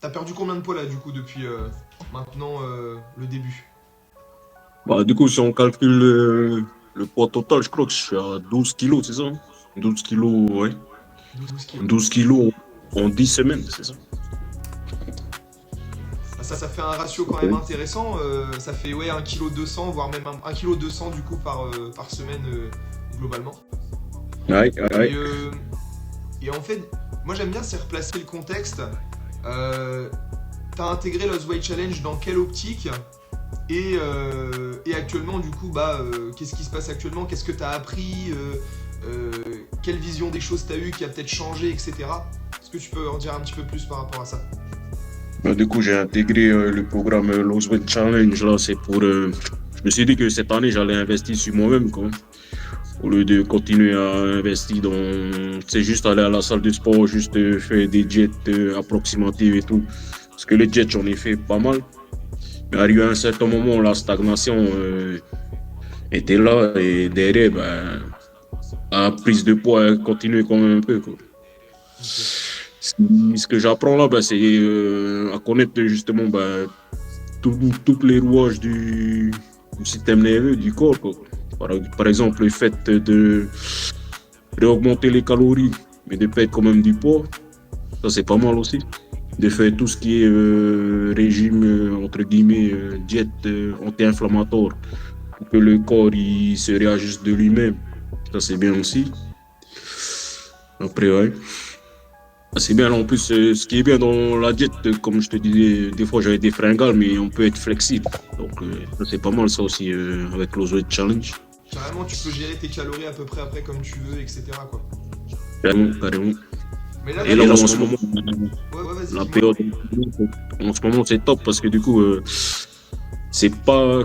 T'as perdu combien de poids là du coup depuis maintenant le début? Bah, du coup, si on calcule le poids total, je crois que je suis à 12 kilos, c'est ça? 12 kilos, ouais. 12 kilos. 12 kilos en 10 semaines, c'est ça? Ah, ça fait un ratio quand même intéressant. Ça fait ouais 1,2 kg, voire même 1,2 kg du coup par semaine globalement. Ouais, ouais. Et, euh, et en fait, moi j'aime bien c'est replacer le contexte. Euh, T'as intégré l'Oz Weight Challenge dans quelle optique? Et actuellement, du coup, qu'est-ce qui se passe actuellement? Qu'est-ce que tu as appris? Quelle vision des choses tu as eu qui a peut-être changé, etc. Est-ce que tu peux en dire un petit peu plus par rapport à ça? Bah, du coup, j'ai intégré le programme Losewell Challenge. Là, c'est pour. Je me suis dit que cette année, j'allais investir sur moi-même, quoi. Au lieu de continuer à investir dans. C'est juste aller à la salle de sport, juste faire des jets approximatifs et tout. Parce que les jets, j'en ai fait pas mal. Mais arrivé à un certain moment, la stagnation était là et derrière, ben, la prise de poids continue quand même un peu, quoi. Ok. Ce que j'apprends là, ben, c'est à connaître justement ben, toutes les rouages du système nerveux du corps, quoi. Par exemple, le fait de réaugmenter les calories, mais de perdre quand même du poids, ça c'est pas mal aussi. De faire tout ce qui est régime, entre guillemets, diète anti-inflammatoire, pour que le corps il se réajuste de lui-même. Ça c'est bien aussi. Après, ouais. C'est bien, en plus, ce qui est bien dans la diète, comme je te disais, des fois j'avais des fringales, mais on peut être flexible. Donc, ça, c'est pas mal ça aussi avec l'Ozweight Challenge. Carrément, tu peux gérer tes calories à peu près après comme tu veux, etc. quoi. Carrément, carrément. Mais là, Et du là, coup, en ce moment, ouais, ouais, vas-y, la dis-moi. période, en ce moment, c'est top parce que du coup, c'est pas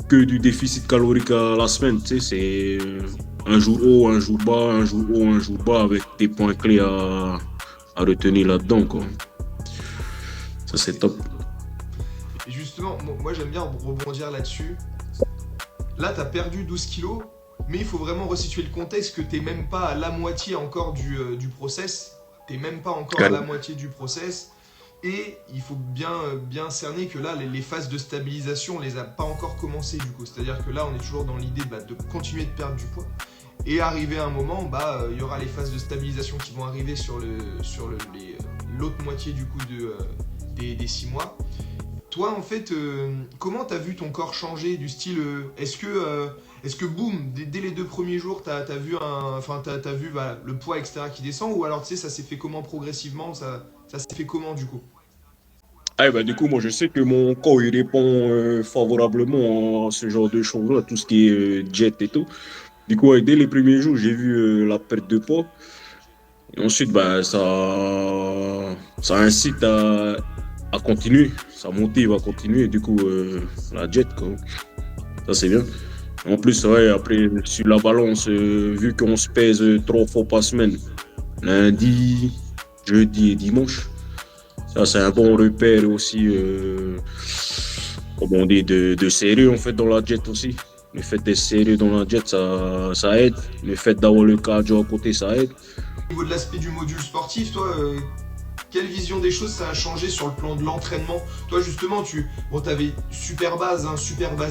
que du déficit calorique à la semaine, tu sais, c'est un jour haut, un jour bas, un jour haut, un jour bas avec des points clés à retenir là-dedans, quoi. Ça, c'est Et, top. et justement, moi j'aime bien rebondir là-dessus. Là, t'as perdu 12 kilos, mais il faut vraiment resituer le contexte que t'es même pas à la moitié encore du process. T'es même pas encore à la moitié du process. Et il faut bien cerner que là, les phases de stabilisation, on les a pas encore commencé du coup. C'est-à-dire que là, on est toujours dans l'idée de continuer de perdre du poids. Et arrivé à un moment, il y aura les phases de stabilisation qui vont arriver sur l'autre moitié du coup des 6 mois. Toi, en fait, comment t'as vu ton corps changer du style est-ce que boum, dès les 2 premiers jours, t'as vu le poids, etc. qui descend, ou alors tu sais, ça s'est fait comment progressivement, ça s'est fait comment du coup? Ah, bah, du coup, moi, je sais que mon corps, il répond favorablement à ce genre de choses-là, tout ce qui est jet et tout. Du coup, ouais, dès les premiers jours, j'ai vu la perte de poids. Et ensuite, bah, ça incite à continuer. Ça motive à continuer. Du coup, la jet, quoi. Ça, c'est bien. En plus, ouais, après, sur la balance, vu qu'on se pèse 3 fois par semaine, lundi, jeudi et dimanche, ça, c'est un bon repère aussi, comme on dit, de sérieux en fait dans la jet aussi. Le fait d'être sérieux dans la jet, ça aide. Le fait d'avoir le cardio à côté, ça aide. Au niveau de l'aspect du module sportif, toi, quelle vision des choses ça a changé sur le plan de l'entraînement? Toi, justement, t'avais super base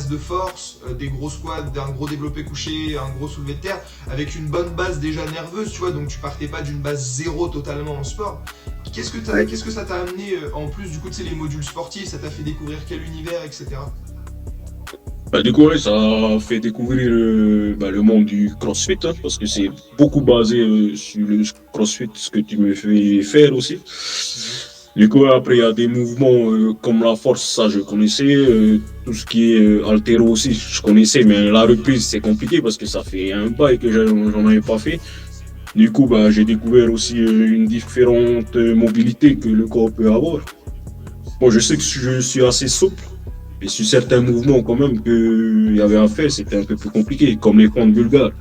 de force, des gros squats, un gros développé couché, un gros soulevé de terre, avec une bonne base déjà nerveuse, tu vois, donc tu partais pas d'une base zéro totalement en sport. Qu'est-ce que ça t'a amené en plus du coup, tu sais, les modules sportifs, ça t'a fait découvrir quel univers, etc. Bah, du coup, ouais, ça a fait découvrir bah, le monde du CrossFit, hein, parce que c'est beaucoup basé sur le CrossFit, ce que tu me fais faire aussi. Du coup, après, il y a des mouvements comme la force, ça je connaissais. Tout ce qui est haltéro aussi, je connaissais, mais la reprise, c'est compliqué parce que ça fait un bail que j'en avais pas fait. Du coup, bah, j'ai découvert aussi une différente mobilité que le corps peut avoir. Bon, je sais que je suis assez souple, mais sur certains mouvements quand même qu'il y avait à faire, c'était un peu plus compliqué, comme les fentes bulgares.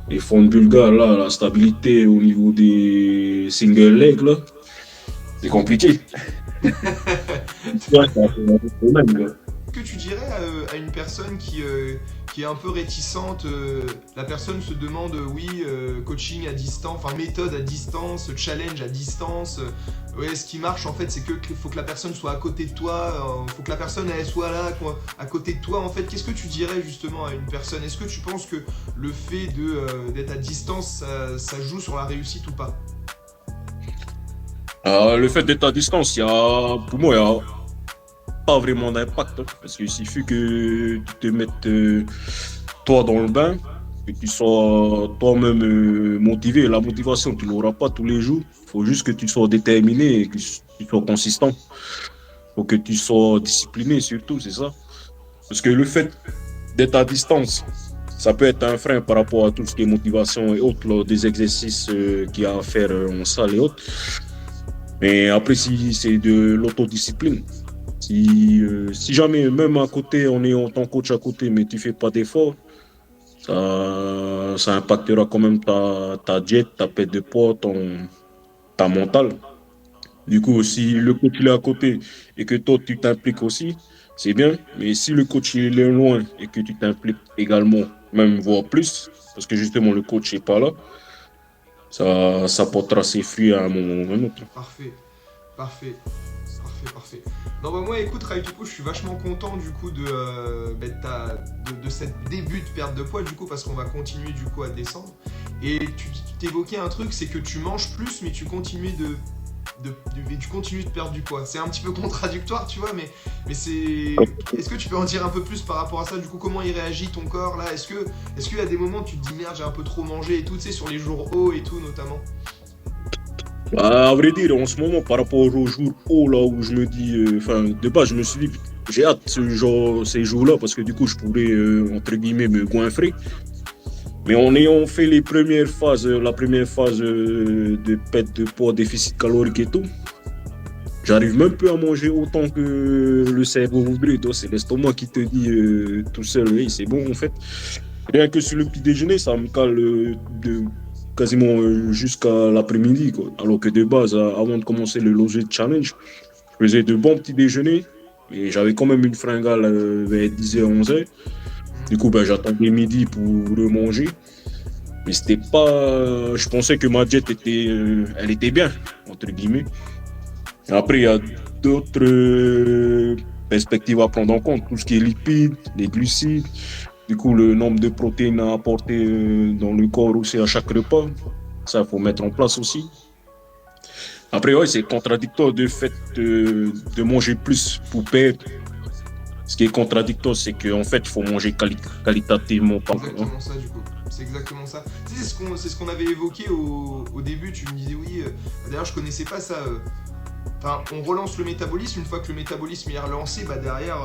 Les fentes bulgares, là, la stabilité au niveau des single legs, là, c'est compliqué. Ouais, c'est un problème, là. Que tu dirais à une personne qui est un peu réticente? La personne se demande, oui, coaching à distance, enfin méthode à distance, challenge à distance, Ouais, ce qui marche en fait, c'est que faut que la personne soit à côté de toi, faut que la personne elle soit là, quoi, à côté de toi. En fait, qu'est-ce que tu dirais justement à une personne? Est-ce que tu penses que le fait d'être à distance, ça joue sur la réussite ou pas? Le fait d'être à distance, pour moi, il n'y a pas vraiment d'impact, hein, parce qu'il suffit que tu te mettes toi dans le bain, que tu sois toi-même motivé. La motivation, tu ne l'auras pas tous les jours. Il faut juste que tu sois déterminé et que tu sois consistant. Il faut que tu sois discipliné surtout, c'est ça. Parce que le fait d'être à distance, ça peut être un frein par rapport à tout ce qui est motivation et autres, là, des exercices qu'il y a à faire en salle et autres. Mais après, si c'est de l'autodiscipline, si jamais, même à côté, on est en tant que coach à côté, mais tu fais pas d'effort, ça impactera quand même ta diète, ta perte de poids, ta mentale. Du coup, si le coach il est à côté et que toi tu t'impliques aussi, c'est bien. Mais si le coach il est loin et que tu t'impliques également, même voire plus, parce que justement le coach n'est pas là, ça portera ses fruits à un moment ou à un autre. Parfait, parfait, parfait, parfait. Non bah moi écoute Rai, du coup je suis vachement content du coup de cette début de perte de poids du coup parce qu'on va continuer du coup à descendre. Et tu t'évoquais un truc, c'est que tu manges plus mais tu continues tu continues de perdre du poids. C'est un petit peu contradictoire, tu vois, mais c'est. Est-ce que tu peux en dire un peu plus par rapport à ça? Du coup, comment il réagit ton corps là? Est-ce qu'il y a des moments où tu te dis merde, j'ai un peu trop mangé et tout, tu sais, sur les jours hauts et tout notamment? À vrai dire, en ce moment, par rapport aux jours hauts, là où je me dis, enfin, de base, je me suis dit, j'ai hâte ces jours-là parce que du coup, je pourrais, entre guillemets, me goinfrer. Mais en ayant fait les premières phases, la première phase de perte de poids, déficit calorique et tout, j'arrive même plus à manger autant que le cerveau voudrait. Toi, c'est l'estomac qui te dit tout seul, oui, c'est bon en fait. Rien que sur le petit déjeuner, ça me cale quasiment jusqu'à l'après-midi, quoi. Alors que de base, avant de commencer le Loger Challenge, je faisais de bons petits déjeuners, mais j'avais quand même une fringale vers 10h, 11h. Du coup, ben, j'attendais midi pour remanger. Mais c'était pas. Je pensais que ma diète était, elle était bien, entre guillemets. Après, il y a d'autres perspectives à prendre en compte. Tout ce qui est lipides, les glucides, du coup, le nombre de protéines à apporter dans le corps aussi à chaque repas. Ça, il faut mettre en place aussi. Après, ouais, c'est contradictoire de fait de manger plus pour perdre. Ce qui est contradictoire, c'est qu'en fait, il faut manger qualitativement. Exactement ça du coup. C'est exactement ça. Tu sais, c'est ce qu'on avait évoqué au début. Tu me disais oui. D'ailleurs, je connaissais pas ça. Enfin, on relance le métabolisme. Une fois que le métabolisme est relancé, bah derrière,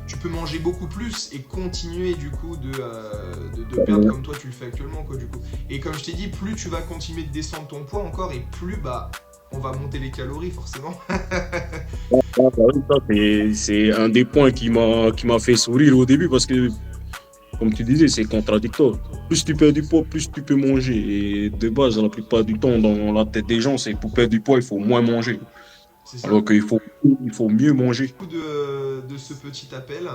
tu peux manger beaucoup plus et continuer du coup de perdre comme toi tu le fais actuellement, quoi, du coup. Et comme je t'ai dit, plus tu vas continuer de descendre ton poids encore et plus bah on va monter les calories forcément. C'est un des points qui m'a fait sourire au début parce que, comme tu disais, c'est contradictoire. Plus tu perds du poids, plus tu peux manger. Et de base, la plupart du temps, dans la tête des gens, c'est pour perdre du poids, il faut moins manger. C'est ça. Alors qu'il faut mieux manger. De ce petit appel.